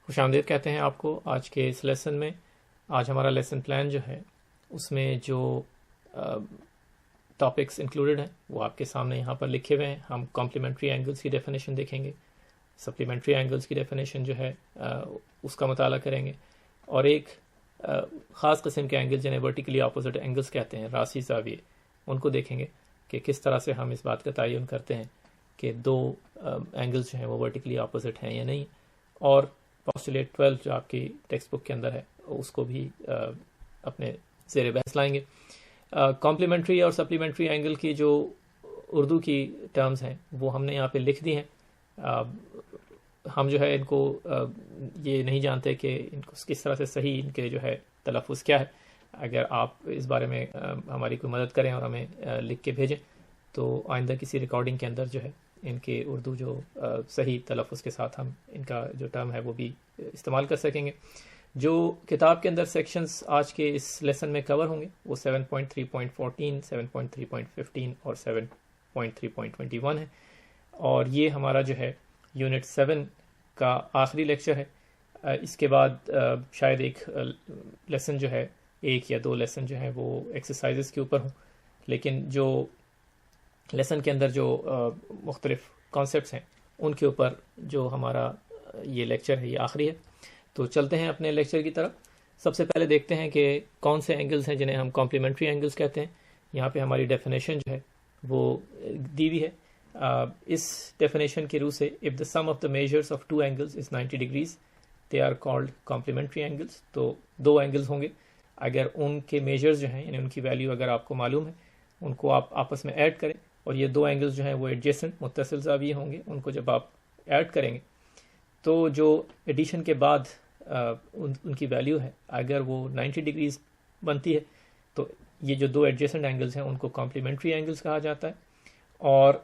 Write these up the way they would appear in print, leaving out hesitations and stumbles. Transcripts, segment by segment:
خوش آمدید کہتے ہیں آپ کو آج کے اس لیسن میں. آج ہمارا لیسن پلان جو ہے اس میں جو ٹاپکس انکلوڈڈ ہیں وہ آپ کے سامنے یہاں پر لکھے ہوئے ہیں. ہم کمپلیمنٹری اینگلز کی ڈیفینیشن دیکھیں گے, سپلیمنٹری اینگلز کی ڈیفینیشن جو ہے اس کا مطالعہ کریں گے, اور ایک خاص قسم کے اینگل جنہیں ورٹیکلی اپوزٹ اینگلز کہتے ہیں, راسی زاویے, ان کو دیکھیں گے کہ کس طرح سے ہم اس بات کا تعین کرتے ہیں کہ دو اینگلز جو ہیں وہ ورٹیکلی اپوزٹ ہیں یا نہیں. اور پوسٹولیٹ 12 جو آپ کی ٹیکسٹ بک کے اندر ہے اس کو بھی اپنے زیر بحث لائیں گے. کمپلیمنٹری اور سپلیمنٹری اینگل کی جو اردو کی ٹرمز ہیں وہ ہم نے یہاں پہ لکھ دی ہیں. ہم جو ہے ان کو یہ نہیں جانتے کہ ان کو کس طرح سے صحیح ان کے جو ہے تلفظ کیا ہے. اگر آپ اس بارے میں ہماری کوئی مدد کریں اور ہمیں لکھ کے بھیجیں تو آئندہ کسی ریکارڈنگ کے اندر جو ہے ان کے اردو جو صحیح تلفظ کے ساتھ ہم ان کا جو ٹرم ہے وہ بھی استعمال کر سکیں گے. جو کتاب کے اندر سیکشنز آج کے اس لیسن میں کور ہوں گے وہ 7.3.14, 7.3.15 اور 7.3.21 ہے, اور یہ ہمارا جو ہے یونٹ 7 کا آخری لیکچر ہے. اس کے بعد شاید ایک لیسن جو ہے, ایک یا دو لیسن جو ہے وہ ایکسرسائزز کے اوپر ہوں, لیکن جو لیسن کے اندر جو مختلف کانسیپٹس ہیں ان کے اوپر جو ہمارا یہ لیکچر ہے یہ آخری ہے. تو چلتے ہیں اپنے لیکچر کی طرف. سب سے پہلے دیکھتے ہیں کہ کون سے اینگلز ہیں جنہیں ہم کمپلیمنٹری اینگلز کہتے ہیں. یہاں پہ ہماری ڈیفینیشن جو ہے وہ دی ہوئی ہے. اس ڈیفینیشن کی روح سے if the sum of the measures of two angles is 90 degrees they are called complementary angles. تو دو اینگلز ہوں گے, اگر ان کے میجرز جو ہیں یعنی ان کی ویلیو اگر آپ کو معلوم ہے ان کو آپ آپس میں ایڈ کریں, اور یہ دو اینگلز جو ہیں وہ ایڈجیسنٹ متصل زاویے ہوں گے. ان کو جب آپ ایڈ کریں گے تو جو ایڈیشن کے بعد ان کی ویلیو ہے اگر وہ 90 ڈگریز بنتی ہے تو یہ جو دو ایڈجیسنٹ اینگلز ہیں ان کو کمپلیمنٹری اینگلز کہا جاتا ہے, اور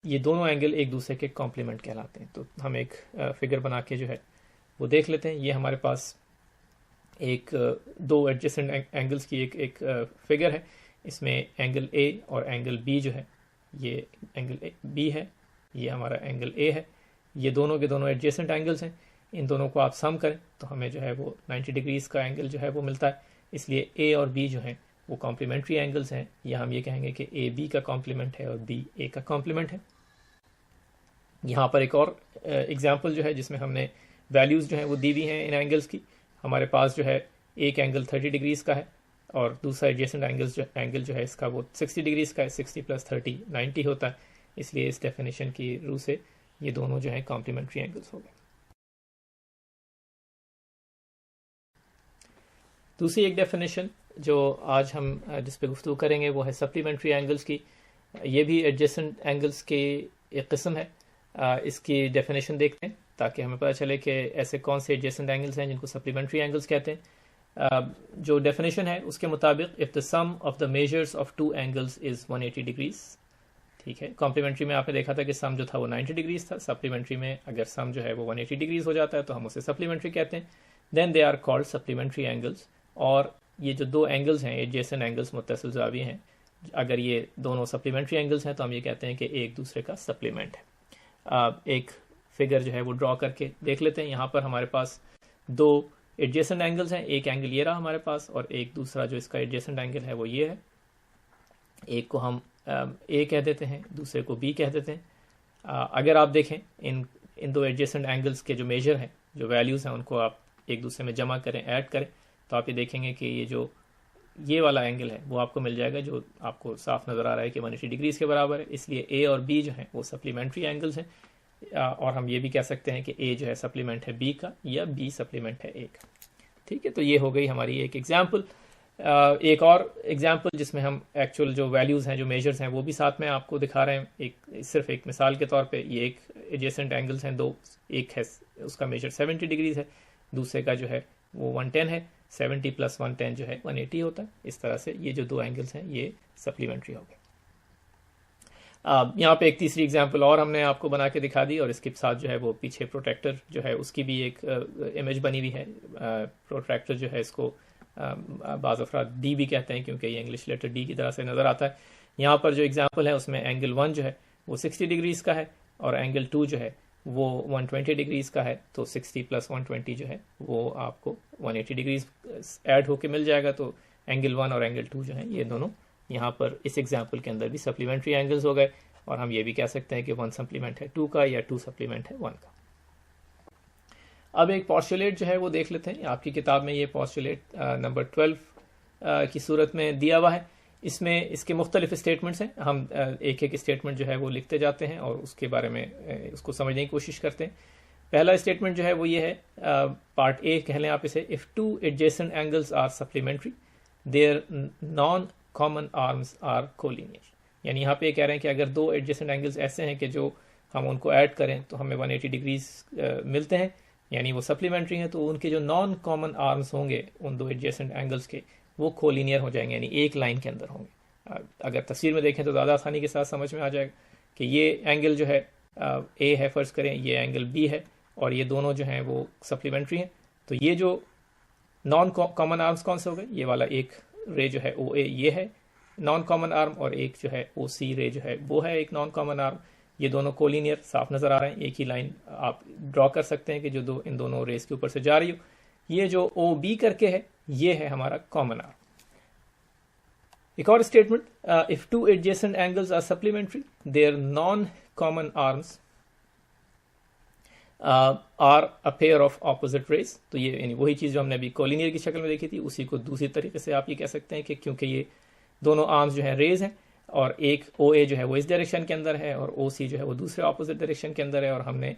یہ دونوں اینگل ایک دوسرے کے کمپلیمنٹ کہلاتے ہیں. تو ہم ایک فگر بنا کے جو ہے وہ دیکھ لیتے ہیں. یہ ہمارے پاس ایک دو ایڈجیسنٹ اینگلز کی ایک فگر ہے. اس میں اینگل اے اور اینگل بی جو ہے, یہ اینگل بی ہے, یہ ہمارا اینگل اے ہے. یہ دونوں کے دونوں ایڈجیسنٹ اینگلز ہیں. ان دونوں کو آپ سم کریں تو ہمیں جو ہے وہ 90 ڈگریز کا اینگل جو ہے وہ ملتا ہے. اس لیے اے اور بی جو ہیں وہ کمپلیمنٹری اینگلز ہیں, یا ہم یہ کہیں گے کہ اے بی کا کمپلیمنٹ ہے اور بی اے کا کمپلیمنٹ ہے. یہاں پر ایک اور ایگزامپل جو ہے جس میں ہم نے ویلیوز جو ہیں وہ دی ہوئی ہیں ان اینگلز کی. ہمارے پاس جو ہے ایک اینگل 30 ڈگریز کا ہے اور دوسرا ایڈجیسنٹ اینگل جو ہے اس کا وہ 60 ڈگریز کا ہے. 60 + 30 90 ہوتا ہے. اس لیے اس ڈیفینیشن کی روح سے یہ دونوں جو ہیں کمپلیمنٹری اینگلز ہو گئے. دوسری ایک ڈیفینیشن جو آج ہم جس پہ گفتگو کریں گے وہ ہے سپلیمنٹری اینگلز کی. یہ بھی ایڈجیسنٹ اینگلز کی ایک قسم ہے. اس کی ڈیفینیشن دیکھتے ہیں تاکہ ہمیں پتہ چلے کہ ایسے کون سے ایڈجیسنٹ اینگلز ہیں جن کو سپلیمنٹری اینگلز کہتے ہیں. جو ڈیفینیشن ہے اس کے مطابق if the sum of the measures of two angles is 180 degrees, ٹھیک ہے. کمپلیمنٹری میں آپ نے دیکھا تھا کہ سم جو تھا وہ 90 ڈگریز تھا. سپلیمنٹری میں اگر سم جو ہے وہ 180 ڈگریز ہو جاتا ہے تو ہم اسے سپلیمنٹری کہتے ہیں. Then they are called supplementary angles. اور یہ جو دو اینگلز ہیں ایڈجیسنٹ اینگلز متصل زاویے ہیں, اگر یہ دونوں سپلیمنٹری اینگلز ہیں تو ہم یہ کہتے ہیں کہ ایک دوسرے کا سپلیمنٹ ہے. ایک فگر جو ہے وہ ڈرا کر کے دیکھ لیتے ہیں. یہاں پر ہمارے پاس دو ایڈجیسنٹ اینگلز ہیں. ایک اینگل یہ رہا ہمارے پاس, اور ایک دوسرا جو اس کا ایڈجیسنٹ اینگل ہے وہ یہ ہے. ایک کو ہم اے کہہ دیتے ہیں, دوسرے کو بی کہہ دیتے ہیں. اگر آپ دیکھیں ان دو ایڈجیسنٹ اینگلز کے جو میجر ہیں, جو ویلیوز ہیں, ان کو آپ ایک دوسرے میں جمع کریں, ایڈ کریں, تو آپ یہ دیکھیں گے کہ یہ والا اینگل ہے وہ آپ کو مل جائے گا جو آپ کو صاف نظر آ رہا ہے کہ 180 ڈگریز کے برابر ہے. اس لیے اے اور بی جو ہیں وہ سپلیمنٹری اینگلز ہیں, اور ہم یہ بھی کہہ سکتے ہیں کہ اے جو ہے سپلیمنٹ ہے بی کا یا بی سپلیمنٹ ہے اے کا. ٹھیک ہے, تو یہ ہو گئی ہماری ایک ایگزامپل. ایک اور ایگزامپل جس میں ہم ایکچوئل جو ویلیوز ہیں, جو میجرز ہیں, وہ بھی ساتھ میں آپ کو دکھا رہے ہیں. صرف ایک مثال کے طور پہ یہ ایک ایڈجیسنٹ اینگلز ہیں دو. ایک ہے اس کا میجر 70 ڈگریز ہے, دوسرے کا جو ہے وہ 110 ہے. 70 + 110 جو ہے 180 ہوتا ہے. اس طرح سے یہ جو دو اینگلز ہیں یہ سپلیمنٹری ہو گئے. یہاں پہ ایک تیسری ایگزامپل اور ہم نے آپ کو بنا کے دکھا دی, اور اس کے ساتھ جو ہے وہ پیچھے پروٹریکٹر جو ہے اس کی بھی ایک امیج بنی ہوئی ہے. پروٹریکٹر جو ہے اس کو بعض افراد ڈی بھی کہتے ہیں کیونکہ یہ انگلش لیٹر ڈی کی طرح سے نظر آتا ہے. یہاں پر جو ایگزامپل ہے اس میں اینگل 1 جو ہے وہ 60 ڈگریز کا ہے, اور اینگل 2 جو ہے وہ 120 ڈگریز کا ہے تو 60 + 120 جو ہے وہ آپ کو 180 ڈگریز ایڈ ہو کے مل جائے گا. تو اینگل 1 اور اینگل 2 جو ہیں یہ دونوں یہاں پر اس ایگزامپل کے اندر بھی سپلیمنٹری اینگلز ہو گئے, اور ہم یہ بھی کہہ سکتے ہیں کہ 1 سپلیمنٹ ہے 2 کا یا 2 سپلیمنٹ ہے 1 کا. اب ایک پوسٹولیٹ جو ہے وہ دیکھ لیتے ہیں. آپ کی کتاب میں یہ پوسٹولیٹ نمبر 12 کی صورت میں دیا ہوا ہے. اس میں اس کے مختلف اسٹیٹمنٹس ہیں. ہم ایک ایک اسٹیٹمنٹ جو ہے وہ لکھتے جاتے ہیں اور اس کے بارے میں اس کو سمجھنے کی کوشش کرتے ہیں. پہلا اسٹیٹمنٹ جو ہے وہ یہ ہے, پارٹ اے کہہ لیں آپ اسے, if two adjacent angles are supplementary their non-common arms are collinear. یعنی یہاں پہ یہ کہہ رہے ہیں کہ اگر دو ایڈجیسنٹ اینگلز ایسے ہیں کہ جو ہم ان کو ایڈ کریں تو ہمیں 180 ڈگریز ملتے ہیں, یعنی وہ سپلیمنٹری ہیں, تو ان کے جو نان کامن آرمز ہوں گے ان دو ایڈجیسنٹ اینگلز کے وہ کولینئر ہو جائیں گے, یعنی ایک لائن کے اندر ہوں گے. اگر تصویر میں دیکھیں تو زیادہ آسانی کے ساتھ سمجھ میں آ جائے گا کہ یہ اینگل جو ہے اے ہے, فرض کریں یہ اینگل بی ہے, اور یہ دونوں جو ہیں وہ سپلیمنٹری ہیں. تو یہ جو نان کامن آرمز کون سے ہو گئے, یہ والا ایک رے جو ہے او اے یہ ہے نان کامن آرم, اور ایک جو ہے او سی رے جو ہے وہ ہے ایک نان کامن آرم. یہ دونوں کولینئر صاف نظر آ رہے ہیں, ایک ہی لائن آپ ڈرا کر سکتے ہیں کہ جو ان دونوں ریز کے اوپر سے جا رہی ہو. یہ جو او بی کر کے ہے یہ ہے ہمارا کامن آرم. ایک اور statement, if two adjacent angles are supplementary their non-common arms are a pair of opposite rays. تو یہ یعنی وہی چیز جو ہم نے ابھی کولینئر کی شکل میں دیکھی تھی اسی کو دوسری طریقے سے آپ یہ کہہ سکتے ہیں کہ کیونکہ یہ دونوں آرمز جو ہیں ریز ہیں, اور ایک او اے جو ہے وہ اس ڈائریکشن کے اندر ہے اور او سی جو ہے وہ دوسرے اپوزٹ ڈائریکشن کے اندر ہے. اور ہم نے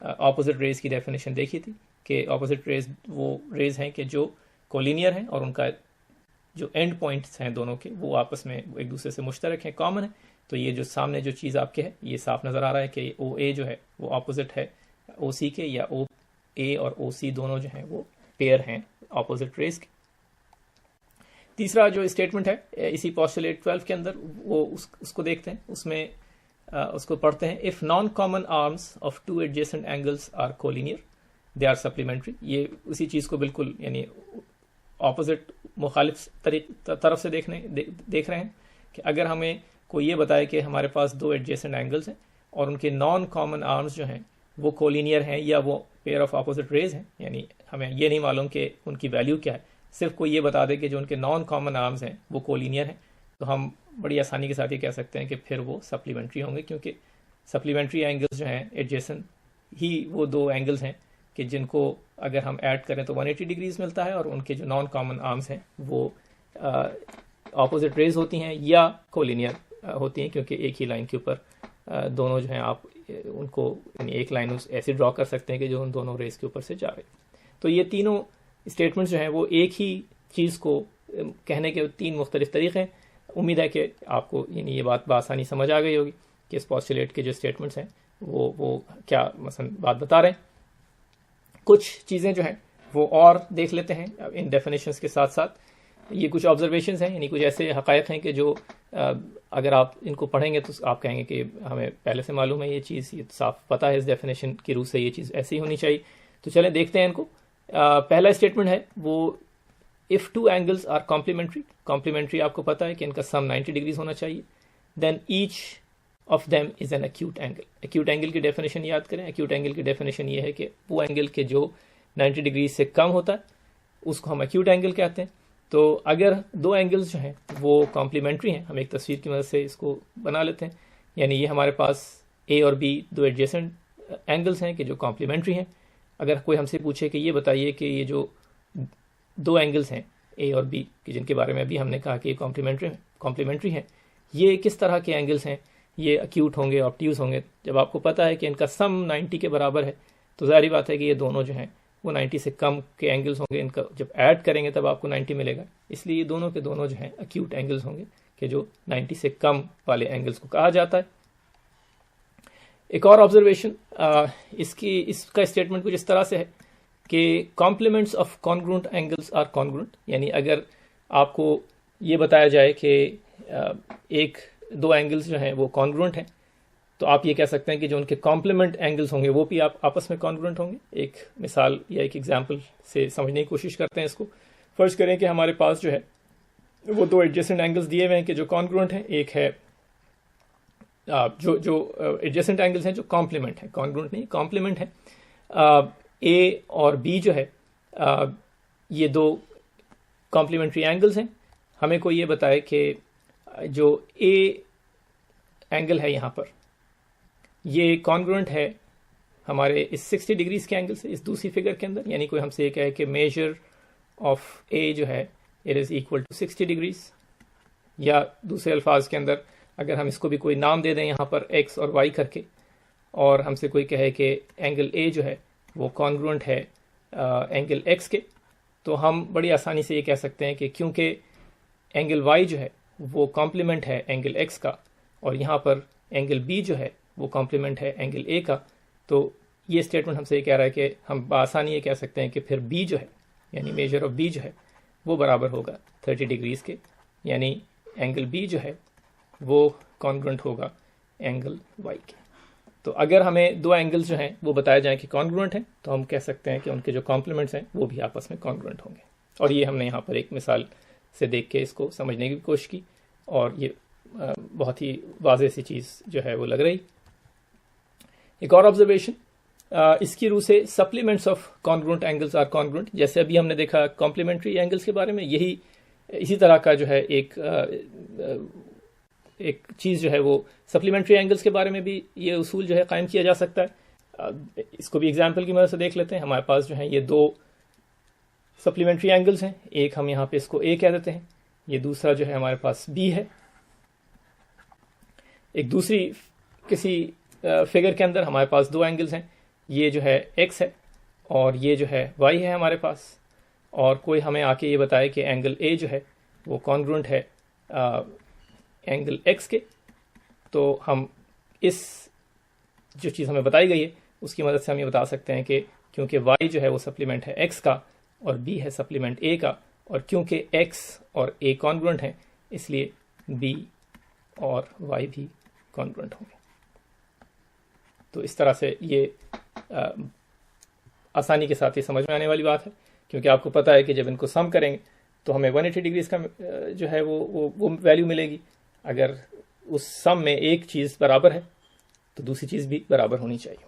اپوزٹ ریز کی ڈیفینیشن دیکھی تھی کہ اپوزٹ ریز وہ ریز ہیں کہ جو کولینئر ہیں اور ان کا جو اینڈ پوائنٹس ہیں دونوں کے وہ آپس میں ایک دوسرے سے مشترک ہیں, کامن ہے. تو یہ جو سامنے جو چیز آپ کے ہے یہ صاف نظر آ رہا ہے کہ او اے جو ہے وہ اپوزٹ ہے او سی کے, یا او اے اور او سی دونوں جو ہیں وہ پیئر ہیں اپوزٹ ریز کے. تیسرا جو اسٹیٹمنٹ ہے اسی پوسٹولیٹ 12 کے اندر وہ اس کو دیکھتے ہیں, اس میں اس کو پڑھتے ہیں. if non-common arms of two adjacent angles are collinear they are supplementary. یہ اسی چیز کو بالکل یعنی اپوزٹ مخالف طرف سے دیکھ رہے ہیں کہ اگر ہمیں کوئی یہ بتائے کہ ہمارے پاس دو ایڈجیسنٹ اینگلز ہیں اور ان کے نان کامن آرمز جو ہیں وہ کولینئر ہیں یا وہ پیئر آف اپوزٹ ریز ہیں, یعنی ہمیں یہ نہیں معلوم کہ ان کی ویلیو کیا ہے, صرف کوئی یہ بتا دے کہ جو ان کے نان کامن آرمز ہیں وہ کولینئر ہیں, تو ہم بڑی آسانی کے ساتھ یہ کہہ سکتے ہیں کہ پھر وہ سپلیمنٹری ہوں گے, کیونکہ سپلیمنٹری اینگلز جو ہیں ایڈجیسنٹ ہی وہ دو اینگلز ہیں کہ جن کو اگر ہم ایڈ کریں تو 180 ڈگریز ملتا ہے, اور ان کے جو نان کامن آرمز ہیں وہ اپوزٹ ریز ہوتی ہیں یا کولینئر ہوتی ہیں, کیونکہ ایک ہی لائن کے اوپر دونوں جو ہیں آپ ان کو یعنی ایک لائن ایسے ڈرا کر سکتے ہیں کہ جو ان دونوں ریز کے اوپر سے جا رہے ہیں. تو یہ تینوں اسٹیٹمنٹس جو ہیں وہ ایک ہی چیز کو کہنے کے تین مختلف طریقے ہیں. امید ہے کہ آپ کو یعنی یہ بات بآسانی سمجھ آ گئی ہوگی کہ اس پوسٹولیٹ کے جو اسٹیٹمنٹس ہیں وہ کیا مثلا بات بتا رہے ہیں. کچھ چیزیں جو ہیں وہ اور دیکھ لیتے ہیں ان ڈیفینیشنز کے ساتھ ساتھ. یہ کچھ آبزرویشنز ہیں, یعنی کچھ ایسے حقائق ہیں کہ جو اگر آپ ان کو پڑھیں گے تو آپ کہیں گے کہ ہمیں پہلے سے معلوم ہے یہ چیز, یہ صاف پتہ ہے اس ڈیفینیشن کی روح سے یہ چیز ایسی ہونی چاہیے. تو چلیں دیکھتے ہیں ان کو. پہلا اسٹیٹمنٹ ہے وہ if two angles are complementary آپ کو پتہ ہے کہ ان کا سم 90 ڈگریز ہونا چاہیے, then each of them is an acute angle. acute angle کی ڈیفینیشن یاد کریں. acute angle کی ڈیفینیشن یہ ہے کہ وہ اینگل کے جو 90 ڈگری سے کم ہوتا ہے اس کو ہم acute angle کہتے ہیں. تو اگر دو اینگلز جو ہیں وہ کمپلیمنٹری ہیں, ہم ایک تصویر کی مدد سے اس کو بنا لیتے ہیں, یعنی یہ ہمارے پاس اے اور بی دو ایڈجیسنٹ اینگلز ہیں کہ جو کمپلیمنٹری ہیں. اگر کوئی ہم سے پوچھے کہ یہ بتائیے کہ یہ جو دو اینگلز ہیں اے اور بی کہ جن کے بارے میں ابھی ہم نے کہا کہ یہ کمپلیمنٹری ہیں, یہ کس طرح کے اینگلز ہیں, یہ اکیوٹ ہوں گے آبٹیوز ہوں گے. جب آپ کو پتہ ہے کہ ان کا سم 90 کے برابر ہے تو ظاہری بات ہے کہ یہ دونوں جو ہیں وہ 90 سے کم کے اینگلز ہوں گے. ان کا جب ایڈ کریں گے تب آپ کو 90 ملے گا, اس لیے یہ دونوں کے دونوں جو ہیں اکیوٹ اینگلز ہوں گے کہ جو 90 سے کم والے اینگلز کو کہا جاتا ہے. ایک اور آبزرویشن اس کا اسٹیٹمنٹ کچھ اس طرح سے ہے کہ کمپلیمنٹس آف کانگرونٹ اینگلز آر کانگرونٹ. یعنی اگر آپ کو یہ بتایا جائے کہ ایک دو اینگلز جو ہیں وہ کانگرونٹ ہیں تو آپ یہ کہہ سکتے ہیں کہ جو ان کے کمپلیمنٹ اینگلز ہوں گے وہ بھی آپ آپس میں کانگرونٹ ہوں گے. ایک مثال یا ایک ایگزامپل سے سمجھنے کی کوشش کرتے ہیں اس کو. فرض کریں کہ ہمارے پاس جو ہے وہ دو ایڈجیسنٹ اینگلز دیے ہوئے ہیں کہ جو کانگرونٹ ہیں. ایک ہے جو ایڈجسنٹ اینگلس ہیں جو کمپلیمنٹ ہیں, کانگرونٹ نہیں کمپلیمنٹ ہیں. اے اور بی جو ہے یہ دو کمپلیمنٹری اینگلس ہیں. ہمیں کوئی یہ بتائے کہ جو اے اینگل ہے یہاں پر یہ کانگرونٹ ہے ہمارے اس 60 ڈگریز کے اینگل سے اس دوسری فگر کے اندر. یعنی کوئی ہم سے یہ کہے کہ میجر آف اے جو ہے it is equal to 60 degrees, یا دوسرے الفاظ کے اندر اگر ہم اس کو بھی کوئی نام دے دیں یہاں پر ایکس اور وائی کر کے, اور ہم سے کوئی کہے کہ اینگل اے جو ہے وہ کانگرونٹ ہے اینگل ایکس کے, تو ہم بڑی آسانی سے یہ کہہ سکتے ہیں کہ کیونکہ اینگل وائی جو ہے وہ کمپلیمنٹ ہے اینگل ایکس کا, اور یہاں پر اینگل بی جو ہے وہ کمپلیمنٹ ہے اینگل اے کا, تو یہ اسٹیٹمنٹ ہم سے یہ کہہ رہا ہے کہ ہم بآسانی یہ کہہ سکتے ہیں کہ پھر بی جو ہے یعنی میجر آف بی جو ہے وہ برابر ہوگا 30 ڈگریز کے, یعنی اینگل بی جو ہے وہ کانگرونٹ ہوگا اینگل وائی کے. تو اگر ہمیں دو اینگلز جو ہیں وہ بتائے جائیں کہ کانگرونٹ ہیں تو ہم کہہ سکتے ہیں کہ ان کے جو کمپلیمنٹس ہیں وہ بھی آپس میں کانگرونٹ ہوں گے. اور یہ ہم نے یہاں پر ایک مثال سے دیکھ کے اس کو سمجھنے کی کوشش کی, اور یہ بہت ہی واضح سی چیز جو ہے وہ لگ رہی. ایک اور آبزرویشن اس کی روح سے سپلیمنٹس آف کانگرونٹ اینگلز آر کانگرونٹ. جیسے ابھی ہم نے دیکھا کمپلیمنٹری اینگلز کے بارے میں, یہی اسی طرح کا جو ہے ایک چیز جو ہے وہ سپلیمنٹری اینگلز کے بارے میں بھی یہ اصول جو ہے قائم کیا جا سکتا ہے. اس کو بھی ایگزامپل کی مدد سے دیکھ لیتے ہیں. ہمارے پاس جو ہیں یہ دو سپلیمنٹری اینگلز ہیں, ایک ہم یہاں پہ اس کو اے کہہ دیتے ہیں, یہ دوسرا جو ہے ہمارے پاس بی ہے. ایک دوسری کسی فگر کے اندر ہمارے پاس دو اینگلز ہیں, یہ جو ہے ایکس ہے اور یہ جو ہے وائی ہے ہمارے پاس, اور کوئی ہمیں آ کے یہ بتائے کہ اینگل اے جو ہے وہ کانگرونٹ ہے اینگل ایکس کے, تو ہم اس جو چیز ہمیں بتائی گئی ہے اس کی مدد سے ہم یہ بتا سکتے ہیں کہ کیونکہ وائی جو ہے وہ سپلیمنٹ ہے ایکس کا اور بی ہے سپلیمنٹ اے کا, اور کیونکہ ایکس اور اے کانگرونٹ ہیں اس لیے بی اور وائی بھی کانگرونٹ ہوں گے. تو اس طرح سے یہ آسانی کے ساتھ یہ سمجھ میں آنے والی بات ہے, کیونکہ آپ کو پتہ ہے کہ جب ان کو سم کریں گے تو ہمیں 180 ڈگریز کا جو ہے وہ ویلیو ملے گی. اگر اس سم میں ایک چیز برابر ہے تو دوسری چیز بھی برابر ہونی چاہیے.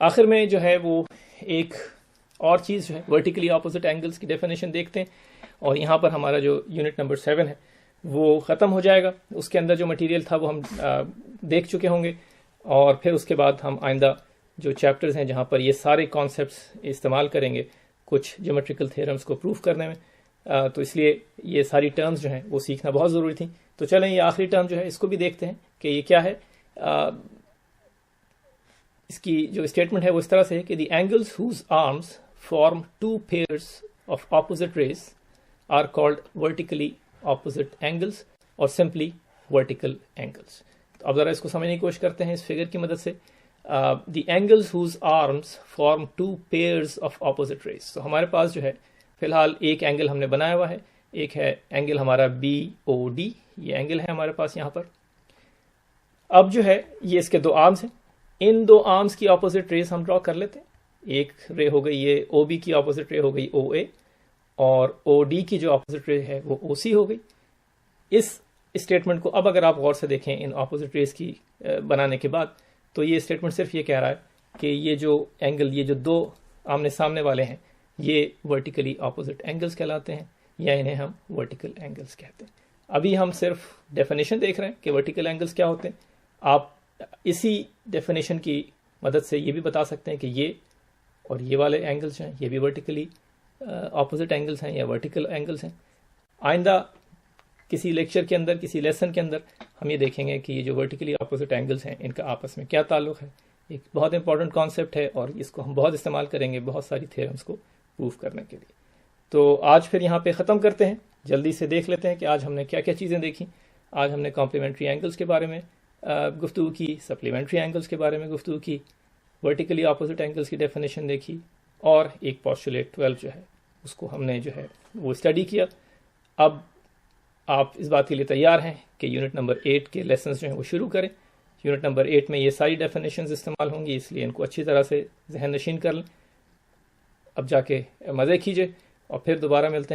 آخر میں جو ہے وہ ایک اور چیز جو ہے ورٹیکلی اپوزٹ اینگلز کی ڈیفینیشن دیکھتے ہیں, اور یہاں پر ہمارا جو یونٹ نمبر 7 ہے وہ ختم ہو جائے گا. اس کے اندر جو مٹیریل تھا وہ ہم دیکھ چکے ہوں گے, اور پھر اس کے بعد ہم آئندہ جو چیپٹرز ہیں جہاں پر یہ سارے کانسیپٹس استعمال کریں گے کچھ جیومیٹریکل تھیورمز کو پروف کرنے میں, تو اس لیے یہ ساری ٹرمز جو ہیں وہ سیکھنا بہت ضروری تھی. تو چلیں یہ آخری ٹرم جو ہے اس کو بھی دیکھتے ہیں کہ یہ کیا ہے. اس کی جو اسٹیٹمنٹ ہے وہ اس طرح سے ہے کہ the angles whose arms form two pairs of opposite rays are called vertically opposite angles اور سمپلی ورٹیکل اینگلز. اب ذرا اس کو سمجھنے کی کوشش کرتے ہیں اس فگر کی مدد سے. The angles whose arms form two pairs of opposite rays. تو ہمارے پاس جو ہے فی الحال ایک اینگل ہم نے بنایا ہوا ہے, ایک ہے اینگل ہمارا بی او ڈی, یہ اینگل ہے ہمارے پاس یہاں پر. اب جو ہے یہ اس کے دو آرمز ہیں, ان دو آرمز کی اپوزٹ ریز ہم ڈرا کر لیتے ہیں. ایک رے ہو گئی یہ او بی کی اپوزٹ رے ہو گئی او اے, اور او ڈی کی جو اپوزٹ رے ہے وہ او سی ہو گئی. اس اسٹیٹمنٹ کو اب اگر آپ غور سے دیکھیں ان اپوزٹ ریز کی بنانے کے بعد, تو یہ اسٹیٹمنٹ صرف یہ کہہ رہا ہے کہ یہ جو اینگل, یہ جو دو آمنے سامنے والے ہیں, یہ ورٹیکلی اپوزٹ اینگلز کہلاتے ہیں, یا انہیں ہم ورٹیکل اینگلز کہتے ہیں. ابھی ہم صرف ڈیفینیشن دیکھ رہے ہیں کہ ورٹیکل اینگلز کیا ہوتے ہیں. آپ اسی ڈیفینیشن کی مدد سے یہ بھی بتا سکتے ہیں کہ یہ اور یہ والے اینگلز ہیں یہ بھی ورٹیکلی اپوزٹ اینگلز ہیں یا ورٹیکل اینگلز ہیں. آئندہ کسی لیکچر کے اندر, کسی لیسن کے اندر ہم یہ دیکھیں گے کہ یہ جو ورٹیکلی اپوزٹ اینگلز ہیں ان کا آپس میں کیا تعلق ہے. ایک بہت امپورٹنٹ کانسیپٹ ہے اور اس کو ہم بہت استعمال کریں گے بہت ساری تھیورمز کو پروف کرنے کے لیے. تو آج پھر یہاں پہ ختم کرتے ہیں, جلدی سے دیکھ لیتے ہیں کہ آج ہم نے کیا کیا چیزیں دیکھیں. آج ہم نے کمپلیمنٹری اینگلز کے بارے میں گفتگو کی, سپلیمنٹری اینگلز کے بارے میں گفتگو کی, ورٹیکلی اپوزٹ اینگلز کی ڈیفینیشن دیکھی, اور ایک پوسٹولیٹ 12 جو ہے اس کو ہم نے جو ہے وہ اسٹڈی کیا. اب آپ اس بات کے لیے تیار ہیں کہ یونٹ نمبر 8 کے لیسنز جو ہیں وہ شروع کریں. یونٹ نمبر 8 میں یہ ساری ڈیفینیشنز استعمال ہوں گی, اس لیے ان کو اچھی طرح سے ذہن نشین کر لیں. اب جا کے مزے کیجئے اور پھر دوبارہ ملتے ہیں.